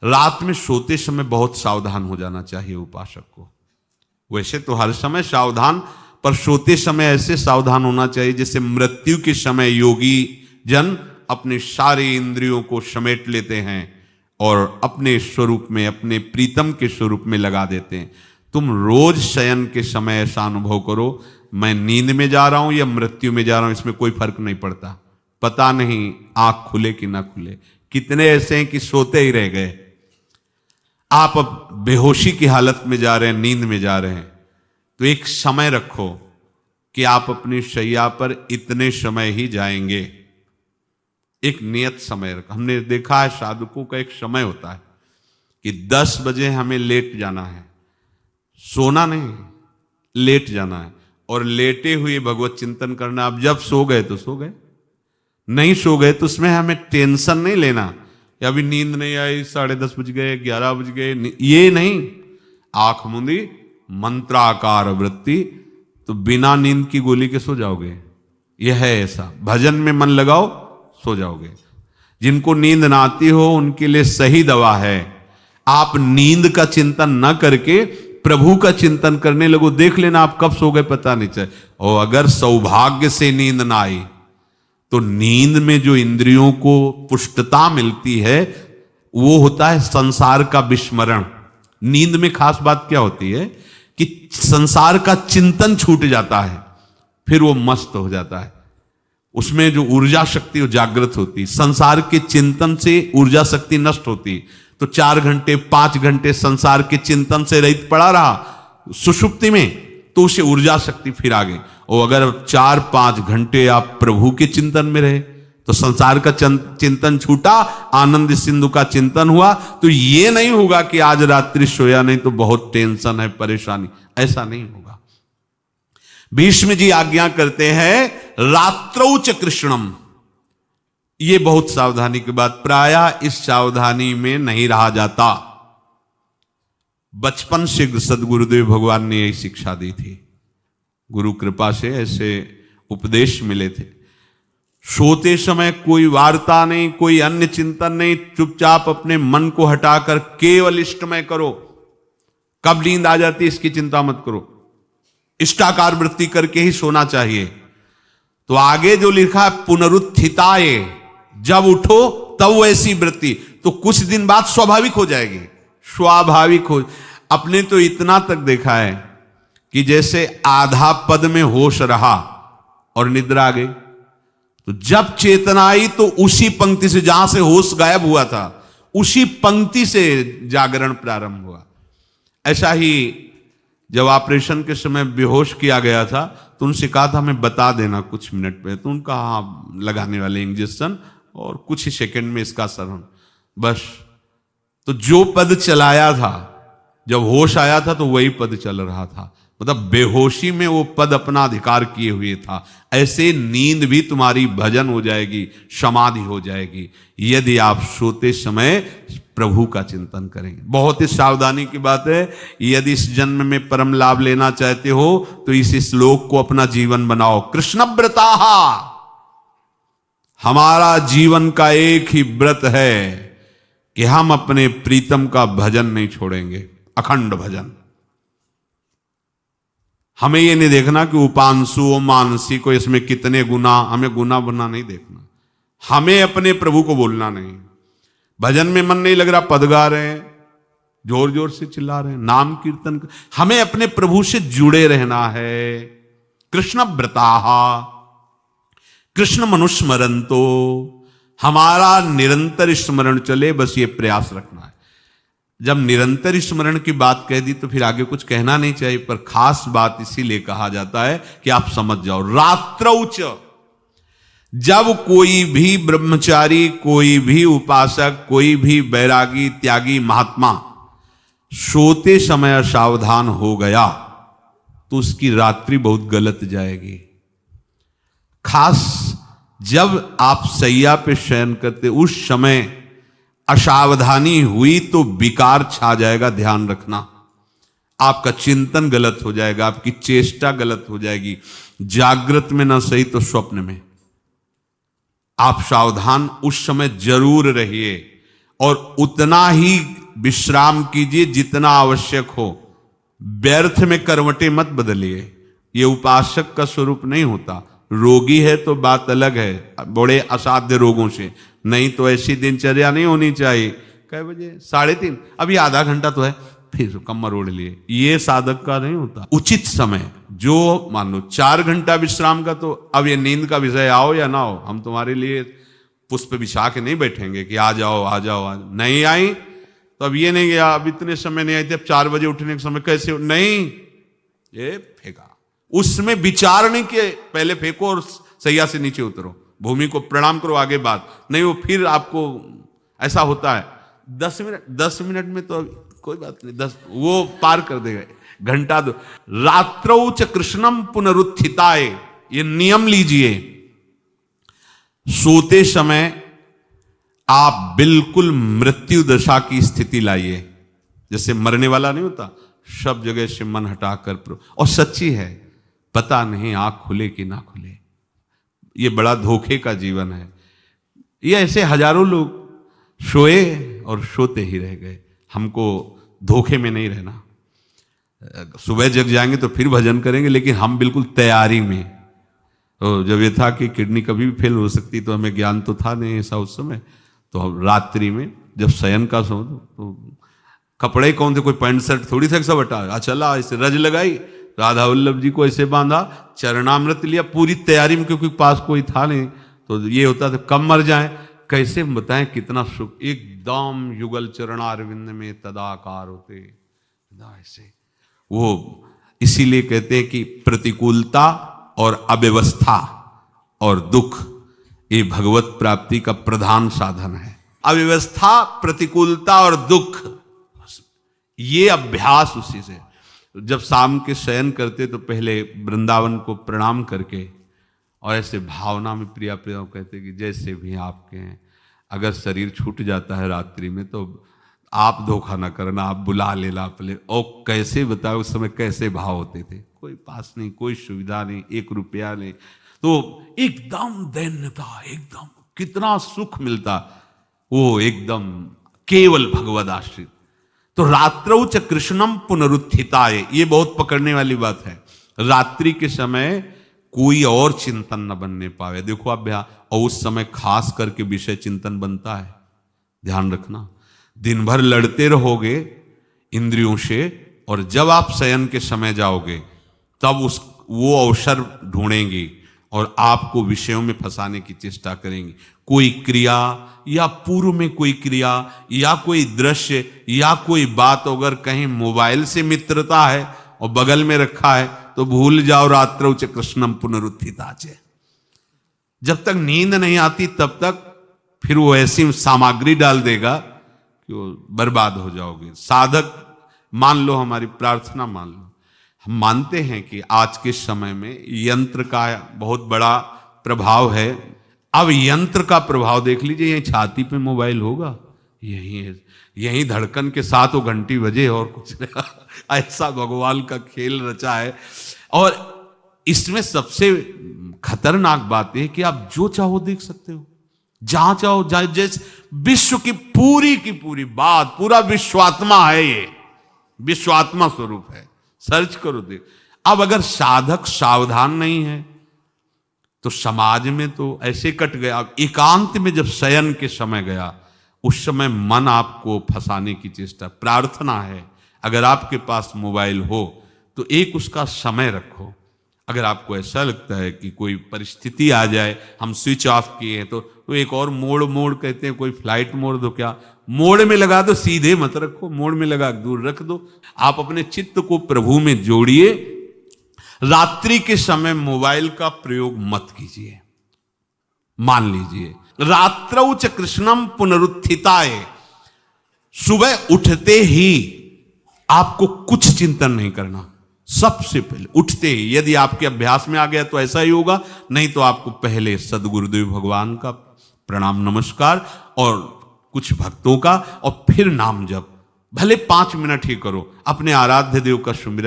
रात में सोते समय बहुत सावधान हो जाना चाहिए उपासक को। वैसे तो हर समय सावधान, पर सोते समय ऐसे सावधान होना चाहिए जैसे मृत्यु के समय योगी जन अपने सारे इंद्रियों को समेट लेते हैं और अपने स्वरूप में, अपने प्रीतम के स्वरूप में लगा देते हैं। तुम रोज शयन के समय ऐसा अनुभव करो, मैं नींद में जा रहा हूं या मृत्यु में जा रहा हूं, इसमें कोई फर्क नहीं पड़ता। पता नहीं आंख खुले कि ना खुले। कितने ऐसे हैं कि सोते ही रह गए। आप अब बेहोशी की हालत में जा रहे हैं, नींद में जा रहे हैं, तो एक समय रखो कि आप अपनी शैया पर इतने समय ही जाएंगे। एक नियत समय रखो। हमने देखा है साधकों का एक समय होता है कि 10 बजे हमें लेट जाना है, सोना नहीं, लेट जाना है और लेटे हुए भगवत चिंतन करना। अब जब सो गए तो सो गए, नहीं सो गए तो उसमें हमें टेंशन नहीं लेना या अभी नींद नहीं आई, 10:30 बज गए, 11 बज गए, ये नहीं। आंख मूंदी, मंत्राकार वृत्ति, तो बिना नींद की गोली के सो जाओगे। यह है ऐसा। भजन में मन लगाओ, सो जाओगे। जिनको नींद ना आती हो उनके लिए सही दवा है, आप नींद का चिंतन न करके प्रभु का चिंतन करने लगो। देख लेना आप कब सो गए पता नहीं चले। और अगर सौभाग्य से नींद ना आई तो नींद में जो इंद्रियों को पुष्टता मिलती है वो होता है संसार का विस्मरण। नींद में खास बात क्या होती है कि संसार का चिंतन छूट जाता है, फिर वो मस्त हो जाता है। उसमें जो ऊर्जा शक्ति वो जागृत होती। संसार के चिंतन से ऊर्जा शक्ति नष्ट होती, तो 4 घंटे 5 घंटे संसार के चिंतन से रहित पड़ा रहा सुषुप्ति में, तो उसे ऊर्जा शक्ति फिर आ गई। और अगर 4-5 घंटे आप प्रभु के चिंतन में रहे तो संसार का चिंतन छूटा, आनंद सिंधु का चिंतन हुआ। तो ये नहीं होगा कि आज रात्रि सोया नहीं तो बहुत टेंशन है, परेशानी, ऐसा नहीं होगा। भीष्म जी आज्ञा करते हैं रात्रौ च कृष्णम। ये बहुत सावधानी की बात, प्रायः इस सावधानी में नहीं रहा जाता। बचपन से सदगुरुदेव भगवान ने यही शिक्षा दी थी, गुरु कृपा से ऐसे उपदेश मिले थे। सोते समय कोई वार्ता नहीं, कोई अन्य चिंतन नहीं, चुपचाप अपने मन को हटाकर केवल इष्टमय करो। कब नींद आ जाती इसकी चिंता मत करो, इष्टाकार वृत्ति करके ही सोना चाहिए। तो आगे जो लिखा है पुनरुत्थिताय, जब उठो तब वैसी वृत्ति, तो कुछ दिन बाद स्वाभाविक हो जाएगी, स्वाभाविक हो। अपने तो इतना तक देखा है कि जैसे आधा पद में होश रहा और निद्रा आ गई, तो जब चेतना आई तो उसी पंक्ति से, जहां से होश गायब हुआ था, उसी पंक्ति से जागरण प्रारंभ हुआ। ऐसा ही जब ऑपरेशन के समय बेहोश किया गया था तो उनसे कहा था हमें बता देना कुछ मिनट पे, तो उनका हाँ लगाने वाले इंजेक्शन और कुछ ही सेकंड में इसका सरन, बस। तो जो पद चलाया था, जब होश आया था तो वही पद चल रहा था, मतलब बेहोशी में वो पद अपना अधिकार किए हुए था। ऐसे नींद भी तुम्हारी भजन हो जाएगी, समाधि हो जाएगी, यदि आप सोते समय प्रभु का चिंतन करेंगे। बहुत ही सावधानी की बात है। यदि इस जन्म में परम लाभ लेना चाहते हो तो इस श्लोक को अपना जीवन बनाओ। कृष्णव्रताः, हमारा जीवन का एक ही व्रत है कि हम अपने प्रीतम का भजन नहीं छोड़ेंगे, अखंड भजन। हमें ये नहीं देखना कि उपांशु मानसी को इसमें कितने गुना, हमें गुना बना नहीं देखना। हमें अपने प्रभु को बोलना नहीं। भजन में मन नहीं लग रहा, पद गा रहे हैं, जोर जोर से चिल्ला रहे हैं, नाम कीर्तन, हमें अपने प्रभु से जुड़े रहना है। कृष्ण व्रताः कृष्ण मनुस्मरन्तो, हमारा निरंतर स्मरण चले, बस ये प्रयास रखना है। जब निरंतर स्मरण की बात कह दी तो फिर आगे कुछ कहना नहीं चाहिए, पर खास बात इसीलिए कहा जाता है कि आप समझ जाओ। रात्रौ च, जब कोई भी ब्रह्मचारी, कोई भी उपासक, कोई भी बैरागी त्यागी महात्मा सोते समय असावधान हो गया तो उसकी रात्रि बहुत गलत जाएगी। खास जब आप सैया पे शयन करते उस समय असावधानी हुई तो विकार छा जाएगा, ध्यान रखना। आपका चिंतन गलत हो जाएगा, आपकी चेष्टा गलत हो जाएगी, जागृत में ना सही तो स्वप्न में। आप सावधान उस समय जरूर रहिए और उतना ही विश्राम कीजिए जितना आवश्यक हो। व्यर्थ में करवटें मत बदलिए, ये उपासक का स्वरूप नहीं होता। रोगी है तो बात अलग है, बड़े असाध्य रोगों से, नहीं तो ऐसी दिनचर्या नहीं होनी चाहिए। कै बजे? 3:30, अभी आधा घंटा तो है, फिर कमर ओढ़ लिए, ये साधक का नहीं होता। उचित समय, जो मान लो 4 घंटा विश्राम का, तो अब ये नींद का विषय आओ या ना हो, हम तुम्हारे लिए पुष्प बिछा के नहीं बैठेंगे कि आ जाओ आ जाओ आ जाओ। नहीं आई तो अब ये नहीं गया, अब इतने समय नहीं आई थी, अब 4 बजे उठने के समय कैसे हो? नहीं, ये फेंका। उसमें विचार नहीं किए, पहले फेंको और सैया से नीचे उतरो, भूमि को प्रणाम करो, आगे बात नहीं। वो फिर आपको ऐसा होता है 10 मिनट में तो कोई बात नहीं, 10 वो पार कर देगा, घंटा दो। रात्रौ च कृष्णम पुनरुत्थिताय, ये नियम लीजिए। सोते समय आप बिल्कुल मृत्यु दशा की स्थिति लाइए, जैसे मरने वाला नहीं होता, सब जगह से मन हटाकर। और सच्ची है, पता नहीं आंख खुले कि ना खुले, ये बड़ा धोखे का जीवन है। ये ऐसे हजारों लोग सोए और सोते ही रह गए। हमको धोखे में नहीं रहना। सुबह जग जाएंगे तो फिर भजन करेंगे, लेकिन हम बिल्कुल तैयारी में। तो जब ये था कि किडनी कभी भी फेल हो सकती, तो हमें ज्ञान तो था नहीं ऐसा उस समय, तो हम रात्रि में जब शयन का सो, तो कपड़े कौन थे, कोई पैंट शर्ट थोड़ी था, सब हटा चला, ऐसे रज लगाई, राधा वल्लभ जी को ऐसे बांधा, चरणामृत लिया, पूरी तैयारी में, क्योंकि पास कोई था नहीं। तो ये होता था कब मर जाए, कैसे बताएं कितना सुख, एकदम युगल चरणारविंद में तदाकार होते ऐसे। वो इसीलिए कहते हैं कि प्रतिकूलता और अव्यवस्था और दुख, ये भगवत प्राप्ति का प्रधान साधन है। अव्यवस्था, प्रतिकूलता और दुख, ये अभ्यास उसी से। जब शाम के शयन करते तो पहले वृंदावन को प्रणाम करके, और ऐसे भावना में प्रिया प्रिया कहते कि जैसे भी आपके हैं, अगर शरीर छूट जाता है रात्रि में तो आप धोखा ना करना, आप बुला लेना अपने। और कैसे बताओ उस समय कैसे भाव होते थे, कोई पास नहीं, कोई सुविधा नहीं, 1 रुपया नहीं, तो एकदम दैन्यता, एकदम कितना सुख मिलता, वो एकदम केवल भगवद आश्रित। तो रात्रौ च कृष्णम पुनरुत्थिताय, ये बहुत पकड़ने वाली बात है। रात्रि के समय कोई और चिंतन न बनने पावे। देखो अभ्यास, और उस समय खास करके विषय चिंतन बनता है, ध्यान रखना। दिन भर लड़ते रहोगे इंद्रियों से, और जब आप शयन के समय जाओगे तब वो अवसर ढूंढेंगी और आपको विषयों में फंसाने की चेष्टा करेंगी। कोई क्रिया या पूर्व में कोई क्रिया या कोई दृश्य या कोई बात, अगर कहीं मोबाइल से मित्रता है और बगल में रखा है तो भूल जाओ, रात्रौ च कृष्णम पुनरुत्थिताच। जब तक नींद नहीं आती तब तक फिर वो ऐसी सामग्री डाल देगा कि वो बर्बाद हो जाओगे। साधक मान लो, हमारी प्रार्थना मान लो, हम मानते हैं कि आज के समय में यंत्र का बहुत बड़ा प्रभाव है। अब यंत्र का प्रभाव देख लीजिए, यही छाती पे मोबाइल होगा, यही धड़कन के साथ वो घंटी बजे और कुछ नहीं। ऐसा भगवान का खेल रचा है। और इसमें सबसे खतरनाक बात है कि आप जो चाहो देख सकते हो, जहां चाहो, जैसे विश्व की पूरी बात, पूरा विश्वात्मा है, ये विश्वात्मा स्वरूप है, सर्च करो देख। अब अगर साधक सावधान नहीं है तो समाज में तो ऐसे कट गया। अब एकांत में जब शयन के समय गया, उस समय मन आपको फंसाने की चेष्टा। प्रार्थना है, अगर आपके पास मोबाइल हो तो एक उसका समय रखो। अगर आपको ऐसा लगता है कि कोई परिस्थिति आ जाए, हम स्विच ऑफ किए हैं, तो एक और मोड़ कहते हैं, कोई फ्लाइट मोड़ दो, क्या मोड़ में लगा दो, सीधे मत रखो, मोड़ में लगा दूर रख दो। आप अपने चित्त को प्रभु में जोड़िए। रात्रि के समय मोबाइल का प्रयोग मत कीजिए। मान लीजिए रात्रौ च कृष्णम पुनरुत्थिताय, सुबह उठते ही आपको कुछ चिंतन नहीं करना। सबसे पहले उठते ही, यदि आपके अभ्यास में आ गया तो ऐसा ही होगा, नहीं तो आपको पहले सदगुरुदेव भगवान का प्रणाम नमस्कार और कुछ भक्तों का, और फिर नाम जप। भले 5 मिनट ही करो, अपने आराध्य देव का सुमिरन